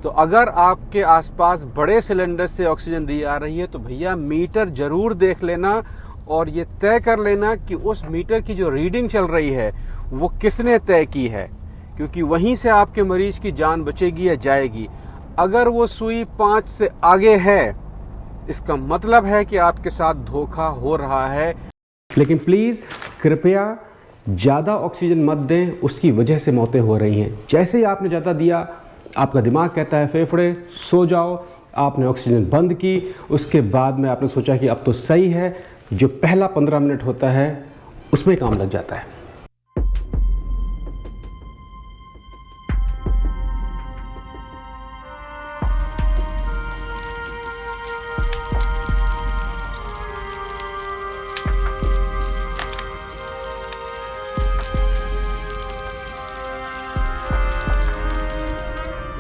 तो अगर आपके आसपास बड़े सिलेंडर से ऑक्सीजन दी आ रही है तो भैया मीटर जरूर देख लेना और ये तय कर लेना कि उस मीटर की जो रीडिंग चल रही है वो किसने तय की है, क्योंकि वहीं से आपके मरीज की जान बचेगी या जाएगी। अगर वो सुई 5 से आगे है, इसका मतलब है कि आपके साथ धोखा हो रहा है। लेकिन प्लीज कृपया ज्यादा ऑक्सीजन मत दें, उसकी वजह से मौतें हो रही हैं। जैसे ही आपने ज्यादा दिया, आपका दिमाग कहता है फेफड़े सो जाओ, आपने ऑक्सीजन बंद की, उसके बाद में आपने सोचा कि अब तो सही है, जो पहला 15 मिनट होता है उसमें काम लग जाता है।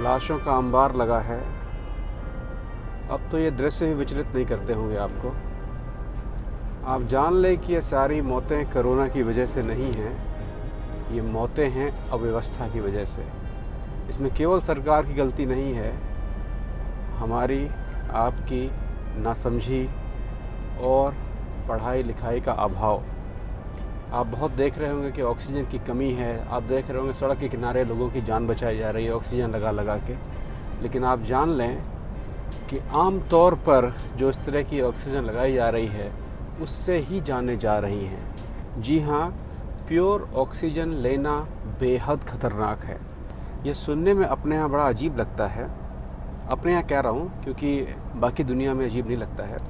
लाशों का अंबार लगा है। अब तो ये दृश्य भी विचलित नहीं करते होंगे आपको। आप जान लें कि ये सारी मौतें कोरोना की वजह से नहीं हैं, ये मौतें हैं अव्यवस्था की वजह से। इसमें केवल सरकार की गलती नहीं है, हमारी आपकी नासमझी और पढ़ाई लिखाई का अभाव। आप बहुत देख रहे होंगे कि ऑक्सीजन की कमी है, आप देख रहे होंगे सड़क के किनारे लोगों की जान बचाई जा रही है ऑक्सीजन लगा लगा के। लेकिन आप जान लें कि आम तौर पर जो इस तरह की ऑक्सीजन लगाई जा रही है उससे ही जानें जा रही हैं। जी हाँ, प्योर ऑक्सीजन लेना बेहद ख़तरनाक है। ये सुनने में अपने यहाँ बड़ा अजीब लगता है, अपने यहाँ कह रहा हूँ क्योंकि बाकी दुनिया में अजीब नहीं लगता है।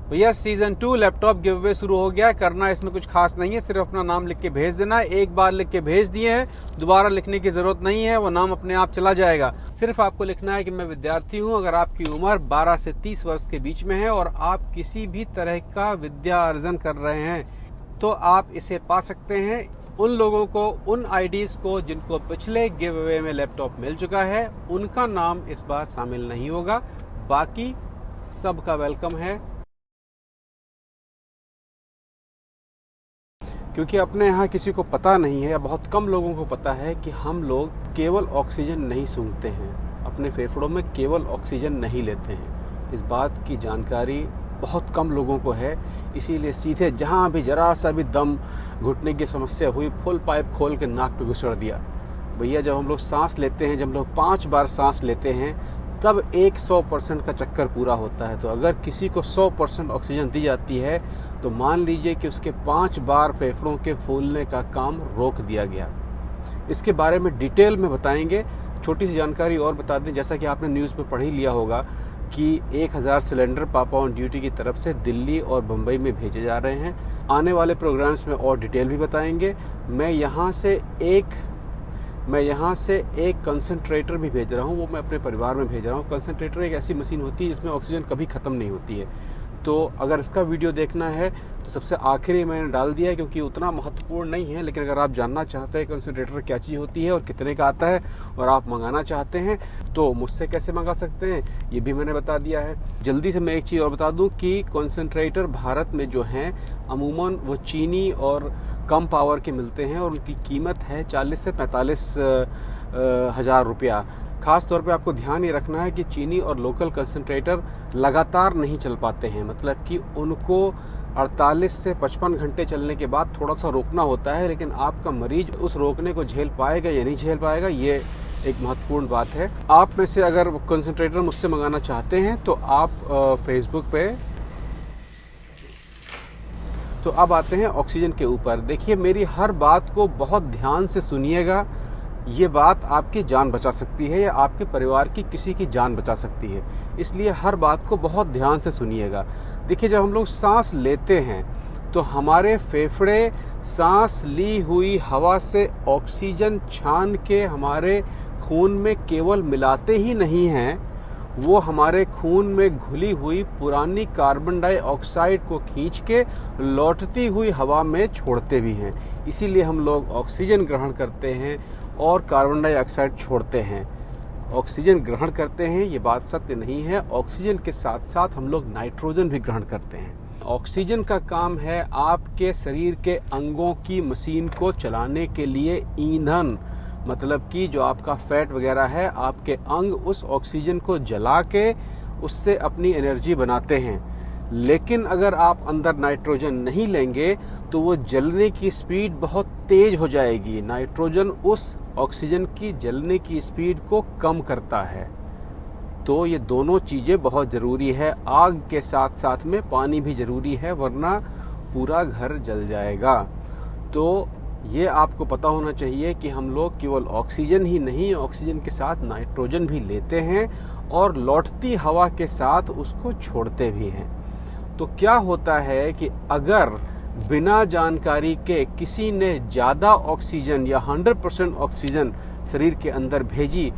भैया सीजन 2 लैपटॉप गिव अवे शुरू हो गया। करना इसमें कुछ खास नहीं है, सिर्फ अपना नाम लिख के भेज देना है। एक बार लिख के भेज दिए हैं, दोबारा लिखने की जरूरत नहीं है, वो नाम अपने आप चला जाएगा। सिर्फ आपको लिखना है कि मैं विद्यार्थी हूँ। अगर आपकी उम्र 12 से 30 वर्ष के बीच में है और आप किसी भी तरह का विद्या अर्जन कर रहे हैं तो आप इसे पा सकते हैं। उन लोगों को, उन आईडीज को जिनको पिछले गिव अवे में लैपटॉप मिल चुका है, उनका नाम इस बार शामिल नहीं होगा। बाकी सबका वेलकम है, क्योंकि अपने यहाँ किसी को पता नहीं है या बहुत कम लोगों को पता है कि हम लोग केवल ऑक्सीजन नहीं सूंघते हैं, अपने फेफड़ों में केवल ऑक्सीजन नहीं लेते हैं। इस बात की जानकारी बहुत कम लोगों को है, इसीलिए सीधे जहाँ भी जरा सा भी दम घुटने की समस्या हुई, फुल पाइप खोल के नाक पे घुसड़ दिया। भैया जब हम लोग सांस लेते हैं, जब हम लोग 5 बार सांस लेते हैं, तब 100% का चक्कर पूरा होता है। तो अगर किसी को 100% ऑक्सीजन दी जाती है तो मान लीजिए कि उसके 5 बार फेफड़ों के फूलने का काम रोक दिया गया। इसके बारे में डिटेल में बताएंगे। छोटी सी जानकारी और बता दें, जैसा कि आपने न्यूज़ में पढ़ ही लिया होगा कि 1000 सिलेंडर पापा ऑन ड्यूटी की तरफ से दिल्ली और बम्बई में भेजे जा रहे हैं। आने वाले प्रोग्राम्स में और डिटेल भी बताएंगे। मैं यहाँ से एक कंसंट्रेटर भी भेज रहा हूँ, वो मैं अपने परिवार में भेज रहा हूँ। कंसंट्रेटर एक ऐसी मशीन होती है जिसमें ऑक्सीजन कभी ख़त्म नहीं होती है। तो अगर इसका वीडियो देखना है तो सबसे आखिरी मैंने डाल दिया है, क्योंकि उतना महत्वपूर्ण नहीं है। लेकिन अगर आप जानना चाहते हैं कंसंट्रेटर क्या चीज़ होती है और कितने का आता है और आप मंगाना चाहते हैं तो मुझसे कैसे मंगा सकते हैं, ये भी मैंने बता दिया है। जल्दी से मैं एक चीज़ और बता दूं कि कंसंट्रेटर भारत में जो हैं अमूमन वो चीनी और कम पावर के मिलते हैं और उनकी कीमत है 40 से 45 हज़ार रुपया। ख़ास तौर पे आपको ध्यान ये रखना है कि चीनी और लोकल कंसंट्रेटर लगातार नहीं चल पाते हैं, मतलब कि उनको 48 से 55 घंटे चलने के बाद थोड़ा सा रोकना होता है। लेकिन आपका मरीज उस रोकने को झेल पाएगा या नहीं झेल पाएगा, ये एक महत्वपूर्ण बात है। आप में से अगर कंसंट्रेटर मुझसे मंगाना चाहते हैं तो आप फेसबुक पे, तो अब आते हैं ऑक्सीजन के ऊपर। देखिए, मेरी हर बात को बहुत ध्यान से सुनिएगा। ये बात आपकी जान बचा सकती है या आपके परिवार की किसी की जान बचा सकती है, इसलिए हर बात को बहुत ध्यान से सुनिएगा। देखिए, जब हम लोग सांस लेते हैं तो हमारे फेफड़े सांस ली हुई हवा से ऑक्सीजन छान के हमारे खून में केवल मिलाते ही नहीं हैं, वो हमारे खून में घुली हुई पुरानी कार्बन डाइऑक्साइड को खींच के लौटती हुई हवा में छोड़ते भी हैं। इसीलिए हम लोग ऑक्सीजन ग्रहण करते हैं और कार्बन डाइऑक्साइड छोड़ते हैं। ऑक्सीजन ग्रहण करते हैं, ये बात सत्य नहीं है। ऑक्सीजन के साथ साथ हम लोग नाइट्रोजन भी ग्रहण करते हैं। ऑक्सीजन का काम है आपके शरीर के अंगों की मशीन को चलाने के लिए ईंधन, मतलब कि जो आपका फैट वगैरह है, आपके अंग उस ऑक्सीजन को जला के उससे अपनी एनर्जी बनाते हैं। लेकिन अगर आप अंदर नाइट्रोजन नहीं लेंगे तो वो जलने की स्पीड बहुत तेज हो जाएगी। नाइट्रोजन उस ऑक्सीजन की जलने की स्पीड को कम करता है। तो ये दोनों चीज़ें बहुत ज़रूरी है। आग के साथ साथ में पानी भी ज़रूरी है, वरना पूरा घर जल जाएगा। तो ये आपको पता होना चाहिए कि हम लोग केवल ऑक्सीजन ही नहीं, ऑक्सीजन के साथ नाइट्रोजन भी लेते हैं और लौटती हवा के साथ उसको छोड़ते भी हैं। तो क्या होता है कि अगर बिना जानकारी के किसी ने ज़्यादा ऑक्सीजन या 100% ऑक्सीजन शरीर के अंदर भेजी,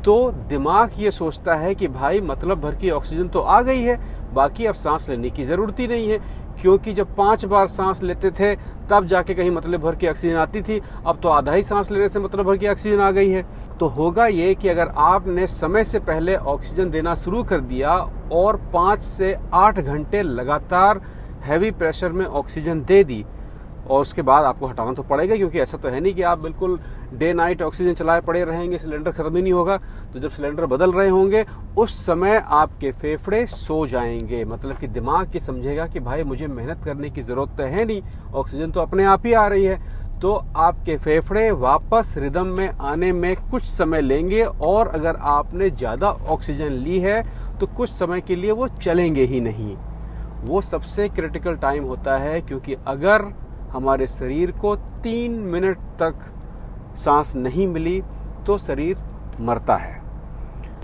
तो दिमाग ये सोचता है कि भाई मतलब भर की ऑक्सीजन तो आ गई है, बाकी अब सांस लेने की ज़रूरत ही नहीं है। क्योंकि जब 5 बार सांस लेते थे तब जाके कहीं मतलब भर की ऑक्सीजन आती थी, अब तो आधा ही सांस लेने से मतलब भर की ऑक्सीजन आ गई है। तो होगा ये कि अगर आपने समय से पहले ऑक्सीजन देना शुरू कर दिया और 5 से 8 घंटे लगातार हैवी प्रेशर में ऑक्सीजन दे दी, और उसके बाद आपको हटाना तो पड़ेगा, क्योंकि ऐसा तो है नहीं कि आप बिल्कुल डे नाइट ऑक्सीजन चलाए पड़े रहेंगे, सिलेंडर खत्म ही नहीं होगा। तो जब सिलेंडर बदल रहे होंगे उस समय आपके फेफड़े सो जाएंगे, मतलब कि दिमाग ये समझेगा कि भाई मुझे मेहनत करने की जरूरत तो है नहीं, ऑक्सीजन तो अपने आप ही आ रही है। तो आपके फेफड़े वापस रिदम में आने में कुछ समय लेंगे, और अगर आपने ज़्यादा ऑक्सीजन ली है तो कुछ समय के लिए वो चलेंगे ही नहीं। वो सबसे क्रिटिकल टाइम होता है, क्योंकि अगर हमारे शरीर को 3 मिनट तक सांस नहीं मिली तो शरीर मरता है।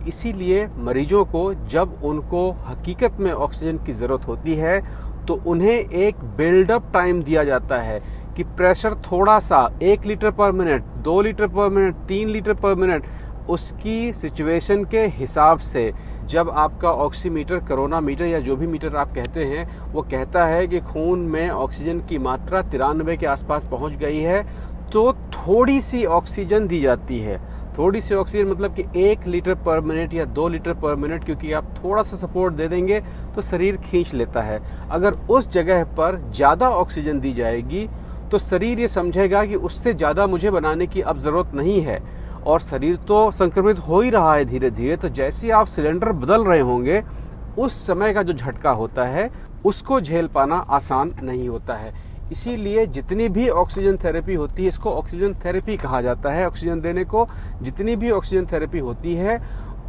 इसीलिए मरीजों को जब उनको हकीकत में ऑक्सीजन की ज़रूरत होती है तो उन्हें एक बिल्डअप टाइम दिया जाता है कि प्रेशर थोड़ा सा 1 लीटर पर मिनट, 2 लीटर पर मिनट, 3 लीटर पर मिनट, उसकी सिचुएशन के हिसाब से। जब आपका ऑक्सीमीटर, कोरोनामीटर या जो भी मीटर आप कहते हैं, वो कहता है कि खून में ऑक्सीजन की मात्रा 93 के आसपास पहुंच गई है, तो थोड़ी सी ऑक्सीजन दी जाती है। थोड़ी सी ऑक्सीजन मतलब कि 1 लीटर पर मिनट या 2 लीटर पर मिनट, क्योंकि आप थोड़ा सा सपोर्ट दे देंगे तो शरीर खींच लेता है। अगर उस जगह पर ज़्यादा ऑक्सीजन दी जाएगी तो शरीर ये समझेगा कि उससे ज़्यादा मुझे बनाने की अब ज़रूरत नहीं है, और शरीर तो संक्रमित हो ही रहा है धीरे धीरे। तो जैसे आप सिलेंडर बदल रहे होंगे, उस समय का जो झटका होता है उसको झेल पाना आसान नहीं होता है। इसीलिए जितनी भी ऑक्सीजन थेरेपी होती है, इसको ऑक्सीजन थेरेपी कहा जाता है। ऑक्सीजन देने को जितनी भी ऑक्सीजन थेरेपी होती है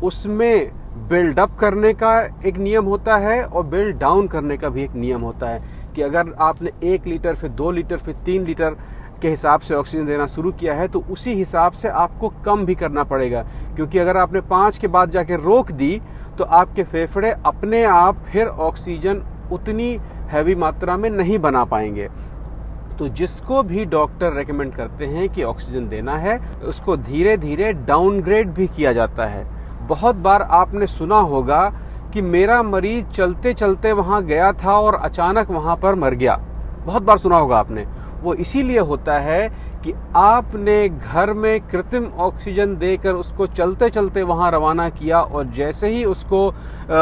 उसमें बिल्ड अप करने का एक नियम होता है और बिल्ड डाउन करने का भी एक नियम होता है, कि अगर आपने 1 लीटर, फिर 2 लीटर, फिर 3 लीटर के हिसाब से ऑक्सीजन देना शुरू किया है तो उसी हिसाब से आपको कम भी करना पड़ेगा। क्योंकि अगर आपने 5 के बाद जाके रोक दी तो आपके फेफड़े अपने आप फिर ऑक्सीजन उतनी हैवी मात्रा में नहीं बना पाएंगे। तो जिसको भी डॉक्टर रेकमेंड करते हैं कि ऑक्सीजन देना है, उसको धीरे धीरे डाउनग्रेड भी किया जाता है। बहुत बार आपने सुना होगा कि मेरा मरीज चलते चलते वहाँ गया था और अचानक वहाँ पर मर गया। बहुत बार सुना होगा आपने। वो इसीलिए होता है कि आपने घर में कृत्रिम ऑक्सीजन देकर उसको चलते चलते वहाँ रवाना किया, और जैसे ही उसको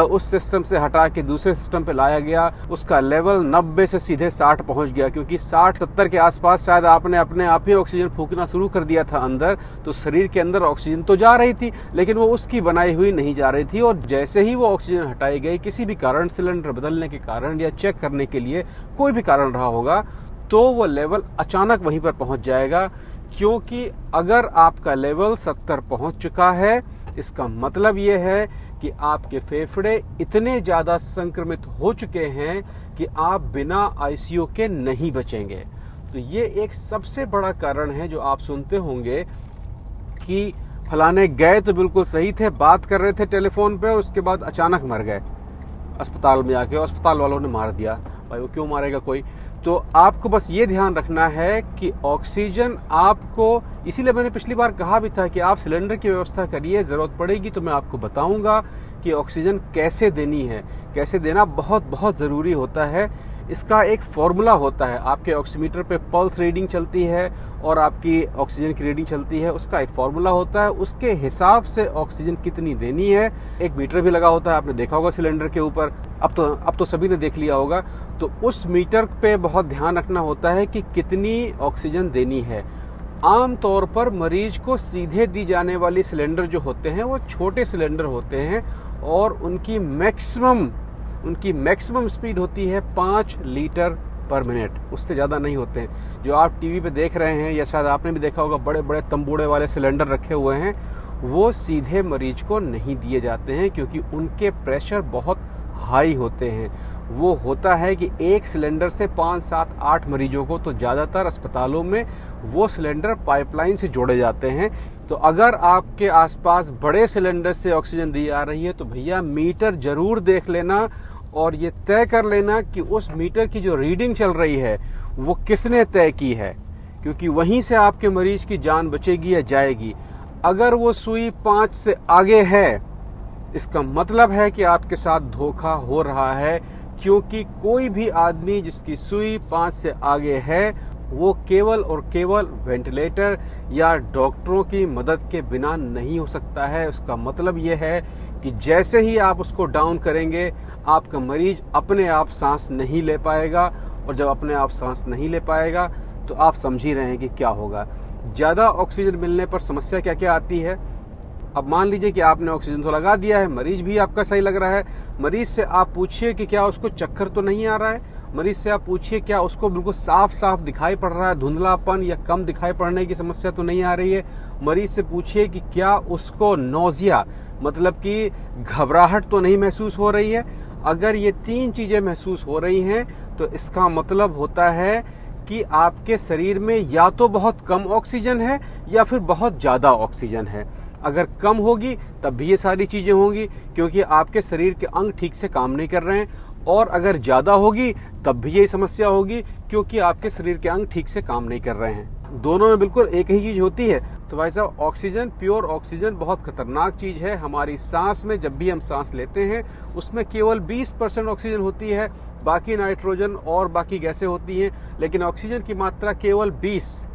उस सिस्टम से हटा के दूसरे सिस्टम पे लाया गया, उसका लेवल 90 से सीधे 60 पहुँच गया। क्योंकि 60-70 के आसपास शायद आपने अपने आप ही ऑक्सीजन फूकना शुरू कर दिया था अंदर, तो शरीर के अंदर ऑक्सीजन तो जा रही थी लेकिन वो उसकी बनाई हुई नहीं जा रही थी। और जैसे ही वो ऑक्सीजन हटाई गई, किसी भी कारण, सिलेंडर बदलने के कारण या चेक करने के लिए कोई भी कारण रहा होगा, तो वो लेवल अचानक वहीं पर पहुंच जाएगा। क्योंकि अगर आपका लेवल 70 पहुंच चुका है, इसका मतलब ये है कि आपके फेफड़े इतने ज्यादा संक्रमित हो चुके हैं कि आप बिना आईसीयू के नहीं बचेंगे। तो ये एक सबसे बड़ा कारण है जो आप सुनते होंगे कि फलाने गए तो बिल्कुल सही थे, बात कर रहे थे टेलीफोन पे, उसके बाद अचानक मर गए अस्पताल में आके, अस्पताल वालों ने मार दिया। भाई वो क्यों मारेगा कोई? तो आपको बस ये ध्यान रखना है कि ऑक्सीजन आपको, इसीलिए मैंने पिछली बार कहा भी था कि आप सिलेंडर की व्यवस्था करिए, ज़रूरत पड़ेगी तो मैं आपको बताऊंगा कि ऑक्सीजन कैसे देनी है। कैसे देना बहुत बहुत ज़रूरी होता है। इसका एक फॉर्मूला होता है। आपके ऑक्सीमीटर पे पल्स रीडिंग चलती है और आपकी ऑक्सीजन की रीडिंग चलती है, उसका एक फॉर्मूला होता है, उसके हिसाब से ऑक्सीजन कितनी देनी है। एक मीटर भी लगा होता है, आपने देखा होगा सिलेंडर के ऊपर, अब तो सभी ने देख लिया होगा। तो उस मीटर पे बहुत ध्यान रखना होता है कि कितनी ऑक्सीजन देनी है। आम तौर पर मरीज को सीधे दी जाने वाली सिलेंडर जो होते हैं वो छोटे सिलेंडर होते हैं और उनकी मैक्सिमम स्पीड होती है 5 लीटर पर मिनट, उससे ज़्यादा नहीं होते हैं। जो आप टीवी पे देख रहे हैं या शायद आपने भी देखा होगा, बड़े बड़े तंबूड़े वाले सिलेंडर रखे हुए हैं, वो सीधे मरीज को नहीं दिए जाते हैं क्योंकि उनके प्रेशर बहुत हाई होते हैं। वो होता है कि एक सिलेंडर से 5, 7, 8 मरीजों को, तो ज़्यादातर अस्पतालों में वो सिलेंडर पाइपलाइन से जोड़े जाते हैं। तो अगर आपके आसपास बड़े सिलेंडर से ऑक्सीजन दी आ रही है तो भैया मीटर जरूर देख लेना और ये तय कर लेना कि उस मीटर की जो रीडिंग चल रही है वो किसने तय की है, क्योंकि वहीं से आपके मरीज की जान बचेगी या जाएगी। अगर वो सुई 5 से आगे है, इसका मतलब है कि आपके साथ धोखा हो रहा है, क्योंकि कोई भी आदमी जिसकी सुई 5 से आगे है वो केवल और केवल वेंटिलेटर या डॉक्टरों की मदद के बिना नहीं हो सकता है। उसका मतलब ये है कि जैसे ही आप उसको डाउन करेंगे, आपका मरीज अपने आप सांस नहीं ले पाएगा, और जब अपने आप सांस नहीं ले पाएगा तो आप समझ ही रहे हैं कि क्या होगा। ज़्यादा ऑक्सीजन मिलने पर समस्या क्या क्या आती है। अब मान लीजिए कि आपने ऑक्सीजन तो लगा दिया है, मरीज भी आपका सही लग रहा है, मरीज से आप पूछिए कि क्या उसको चक्कर तो नहीं आ रहा है, मरीज से आप पूछिए क्या उसको बिल्कुल साफ साफ दिखाई पड़ रहा है, धुंधलापन या कम दिखाई पड़ने की समस्या तो नहीं आ रही है। मरीज से पूछिए कि क्या उसको नोजिया, मतलब कि घबराहट तो नहीं महसूस हो रही है। अगर ये 3 चीजें महसूस हो रही हैं तो इसका मतलब होता है कि आपके शरीर में या तो बहुत कम ऑक्सीजन है या फिर बहुत ज्यादा ऑक्सीजन है। अगर कम होगी तब भी ये सारी चीजें होंगी क्योंकि आपके शरीर के अंग ठीक से काम नहीं कर रहे हैं, और अगर ज्यादा होगी तब भी यही समस्या होगी क्योंकि आपके शरीर के अंग ठीक से काम नहीं कर रहे हैं। दोनों में बिल्कुल एक ही चीज होती है। तो भाई साहब, ऑक्सीजन, प्योर ऑक्सीजन बहुत खतरनाक चीज है। हमारी सांस में जब भी हम सांस लेते हैं उसमें केवल 20% ऑक्सीजन होती है, बाकी नाइट्रोजन और बाकी गैसें होती हैं, लेकिन ऑक्सीजन की मात्रा केवल 20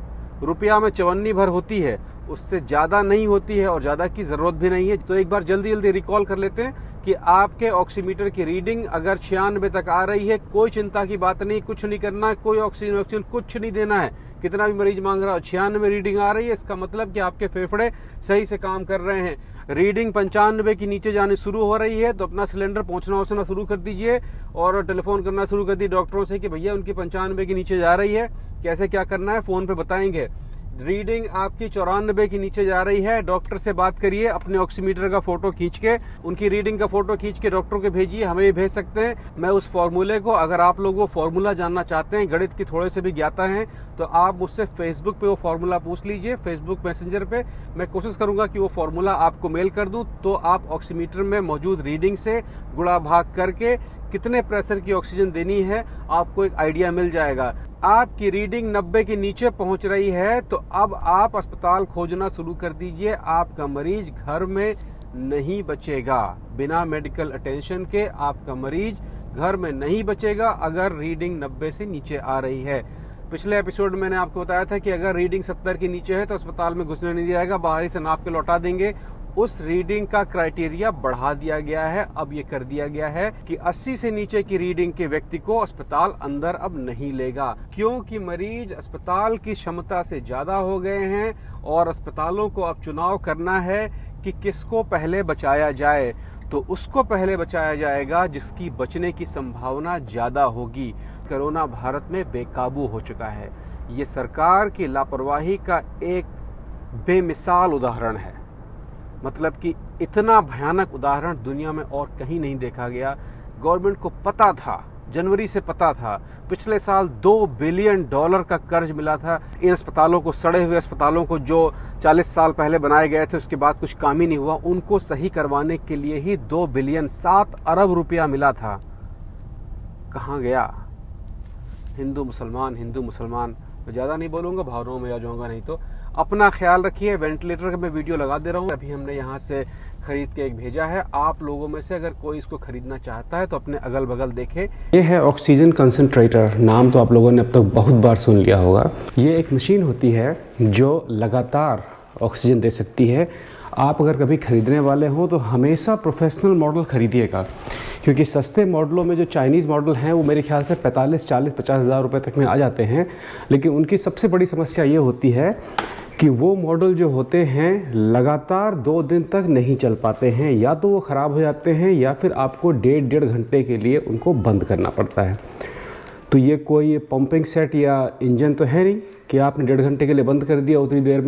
रुपया में चवन्नी भर होती है, उससे ज्यादा नहीं होती है और ज्यादा की जरूरत भी नहीं है। तो एक बार जल्दी जल्दी रिकॉल कर लेते हैं कि आपके ऑक्सीमीटर की रीडिंग अगर 96 तक आ रही है, कोई चिंता की बात नहीं, कुछ नहीं करना, कोई ऑक्सीजन कुछ नहीं देना है। कितना भी मरीज मांग रहा है, 96 रीडिंग आ रही है, इसका मतलब कि आपके फेफड़े सही से काम कर रहे हैं। रीडिंग 95 की नीचे जानी शुरू हो रही है तो अपना सिलेंडर पहुंचना शुरू कर दीजिए और टेलीफोन करना शुरू कर दी डॉक्टरों से कि भैया उनकी 95 के नीचे जा रही है, कैसे क्या करना है, फोन पे बताएंगे। रीडिंग आपकी 94 की नीचे जा रही है, डॉक्टर से बात करिए, अपने ऑक्सीमीटर का फोटो खींच के, उनकी रीडिंग का फोटो खींच के डॉक्टर को भेजिए, हमें भी भेज सकते हैं। मैं उस फॉर्मूले को, अगर आप लोग वो फॉर्मूला जानना चाहते हैं, गणित की थोड़े से भी ज्ञाता हैं, तो आप मुझसे फेसबुक पे वो फॉर्मूला पूछ लीजिए, फेसबुक मैसेंजर पे। मैं कोशिश करूंगा कि वो फॉर्मूला आपको मेल कर दूं, तो आप ऑक्सीमीटर में मौजूद रीडिंग से गुणा भाग करके कितने प्रेशर की ऑक्सीजन देनी है आपको एक आइडिया मिल जाएगा। आपकी रीडिंग 90 के नीचे पहुंच रही है तो अब आप अस्पताल खोजना शुरू कर दीजिए। आपका मरीज घर में नहीं बचेगा, बिना मेडिकल अटेंशन के आपका मरीज घर में नहीं बचेगा अगर रीडिंग 90 से नीचे आ रही है। पिछले एपिसोड में मैंने आपको बताया था कि अगर रीडिंग 70 के नीचे है तो अस्पताल में घुसने नहीं दिया जाएगा, बाहर ही से नाप के लौटा देंगे। उस रीडिंग का क्राइटेरिया बढ़ा दिया गया है, अब ये कर दिया गया है कि 80 से नीचे की रीडिंग के व्यक्ति को अस्पताल अंदर अब नहीं लेगा, क्योंकि मरीज अस्पताल की क्षमता से ज्यादा हो गए हैं और अस्पतालों को अब चुनाव करना है कि किसको पहले बचाया जाए। तो उसको पहले बचाया जाएगा जिसकी बचने की संभावना ज्यादा होगी। कोरोना भारत में बेकाबू हो चुका है। ये सरकार की लापरवाही का एक बेमिसाल उदाहरण है, मतलब कि इतना भयानक उदाहरण दुनिया में और कहीं नहीं देखा गया। गवर्नमेंट को पता था, जनवरी से पता था, पिछले साल $2 बिलियन का कर्ज मिला था इन अस्पतालों को, सड़े हुए अस्पतालों को जो 40 साल पहले बनाए गए थे, उसके बाद कुछ काम ही नहीं हुआ, उनको सही करवाने के लिए ही 2 बिलियन 7 अरब रुपया मिला था। कहाँ गया? हिंदू मुसलमान, मैं ज़्यादा नहीं बोलूँगा, भावनाओं में आ जाऊँगा नहीं तो। अपना ख्याल रखिए। वेंटिलेटर का मैं वीडियो लगा दे रहा हूँ। अभी हमने यहाँ से खरीद के एक भेजा है। आप लोगों में से अगर कोई इसको खरीदना चाहता है तो अपने अगल बगल देखे। ये है ऑक्सीजन कंसंट्रेटर, नाम तो आप लोगों ने अब तक बहुत बार सुन लिया होगा। ये एक मशीन होती है जो लगातार ऑक्सीजन दे सकती है। आप अगर कभी खरीदने वाले हो तो हमेशा प्रोफेशनल मॉडल खरीदिएगा, क्योंकि सस्ते मॉडलों में जो चाइनीज़ मॉडल हैं वो मेरे ख्याल से 45, 40, 50 हज़ार रुपये तक में आ जाते हैं। लेकिन उनकी सबसे बड़ी समस्या ये होती है कि वो मॉडल जो होते हैं लगातार 2 दिन तक नहीं चल पाते हैं, या तो वो ख़राब हो जाते हैं या फिर आपको 1.5 घंटे के लिए उनको बंद करना पड़ता है। तो ये कोई पंपिंग सेट या इंजन तो है नहीं कि आपने 1.5 घंटे के लिए बंद कर दिया, उतनी देर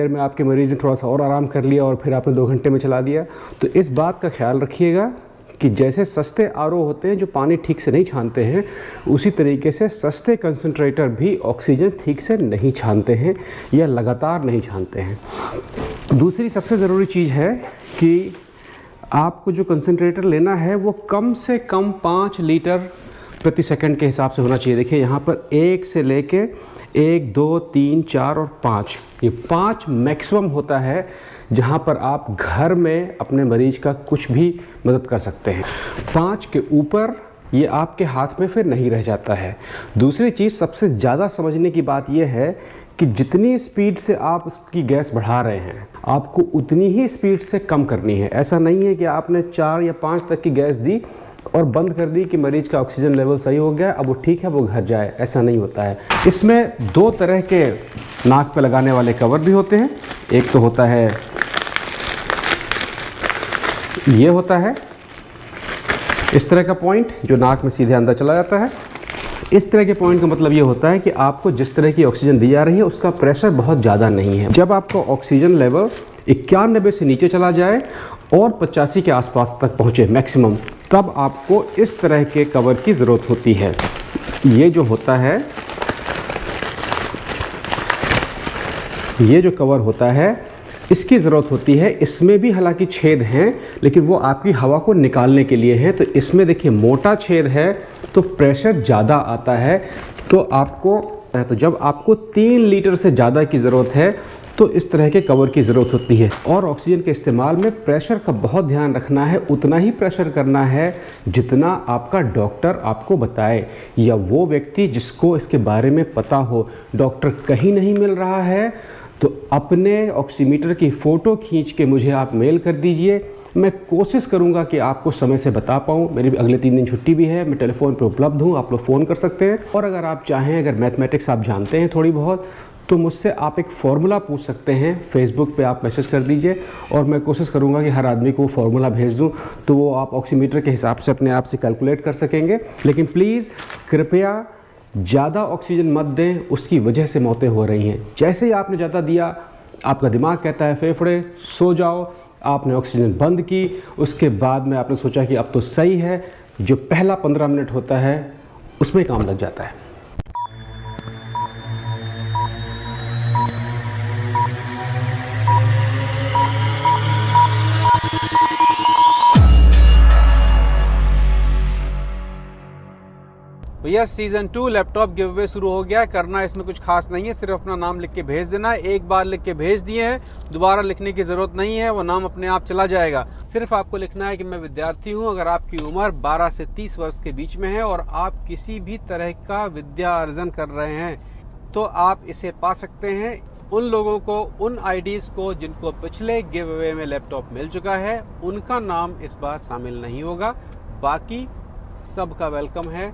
में आपके मरीज़ ने थोड़ा सा और आराम कर लिया और फिर आपने 2 घंटे में चला दिया। तो इस बात का ख्याल रखिएगा कि जैसे सस्ते आरओ होते हैं जो पानी ठीक से नहीं छानते हैं, उसी तरीके से सस्ते कंसंट्रेटर भी ऑक्सीजन ठीक से नहीं छानते हैं या लगातार नहीं छानते हैं। दूसरी सबसे ज़रूरी चीज़ है कि आपको जो कंसंट्रेटर लेना है वो कम से कम 5 लीटर प्रति सेकंड के हिसाब से होना चाहिए। देखिए यहाँ पर 1 से लेके 1, 2, 3, 4 और 5, ये 5 मैक्सिमम होता है जहाँ पर आप घर में अपने मरीज का कुछ भी मदद कर सकते हैं। 5 के ऊपर ये आपके हाथ में फिर नहीं रह जाता है। दूसरी चीज़ सबसे ज़्यादा समझने की बात यह है कि जितनी स्पीड से आप उसकी गैस बढ़ा रहे हैं आपको उतनी ही स्पीड से कम करनी है। ऐसा नहीं है कि आपने 4 या 5 तक की गैस दी और बंद कर दी कि मरीज का ऑक्सीजन लेवल सही हो गया, अब वो ठीक है, वो घर जाए, ऐसा नहीं होता है। इसमें 2 तरह के नाक पे लगाने वाले कवर भी होते हैं। एक तो होता है, ये होता है इस तरह का पॉइंट जो नाक में सीधे अंदर चला जाता है। इस तरह के पॉइंट का मतलब ये होता है कि आपको जिस तरह की ऑक्सीजन दी जा रही है उसका प्रेशर बहुत ज़्यादा नहीं है। जब आपको ऑक्सीजन लेवल 91 से नीचे चला जाए और 85 के आसपास तक पहुँचे मैक्सिमम, तब आपको इस तरह के कवर की ज़रूरत होती है। ये जो होता है, ये जो कवर होता है इसकी ज़रूरत होती है। इसमें भी हालांकि छेद हैं लेकिन वो आपकी हवा को निकालने के लिए है। तो इसमें देखिए मोटा छेद है तो प्रेशर ज़्यादा आता है। तो जब आपको 3 लीटर से ज़्यादा की ज़रूरत है तो इस तरह के कवर की ज़रूरत होती है। और ऑक्सीजन के इस्तेमाल में प्रेशर का बहुत ध्यान रखना है। उतना ही प्रेशर करना है जितना आपका डॉक्टर आपको बताए या वो व्यक्ति जिसको इसके बारे में पता हो। डॉक्टर कहीं नहीं मिल रहा है तो अपने ऑक्सीमीटर की फ़ोटो खींच के मुझे आप मेल कर दीजिए। मैं कोशिश करूंगा कि आपको समय से बता पाऊँ। मेरी अगले 3 दिन छुट्टी भी है, मैं टेलीफोन पे उपलब्ध हूँ, आप लोग फ़ोन कर सकते हैं। और अगर आप चाहें, अगर मैथमेटिक्स आप जानते हैं थोड़ी बहुत, तो मुझसे आप एक फ़ॉर्मूला पूछ सकते हैं। फेसबुक पे आप मैसेज कर दीजिए और मैं कोशिश करूंगा कि हर आदमी को फ़ॉर्मूला भेज दूं तो वो आप ऑक्सीमीटर के हिसाब से अपने आप से कैलकुलेट कर सकेंगे। लेकिन प्लीज़ कृपया ज़्यादा ऑक्सीजन मत दें, उसकी वजह से मौतें हो रही हैं। जैसे ही आपने ज़्यादा दिया, आपका दिमाग कहता है फेफड़े सो जाओ, आपने ऑक्सीजन बंद की, उसके बाद में आपने सोचा कि अब तो सही है, जो पहला 15 मिनट होता है उसमें काम लग जाता है। भैया सीजन 2 लैपटॉप गिव अवे शुरू हो गया है। करना इसमें कुछ खास नहीं है, सिर्फ अपना नाम लिख के भेज देना है। एक बार लिख के भेज दिए हैं, दोबारा लिखने की जरूरत नहीं है, वो नाम अपने आप चला जाएगा। सिर्फ आपको लिखना है कि मैं विद्यार्थी हूं। अगर आपकी उम्र 12 से 30 वर्ष के बीच में है और आप किसी भी तरह का विद्या अर्जन कर रहे हैं तो आप इसे पा सकते हैं। उन लोगों को, उन आईडीज को जिनको पिछले गिव अवे में लैपटॉप मिल चुका है, उनका नाम इस बार शामिल नहीं होगा। बाकी सबका वेलकम है।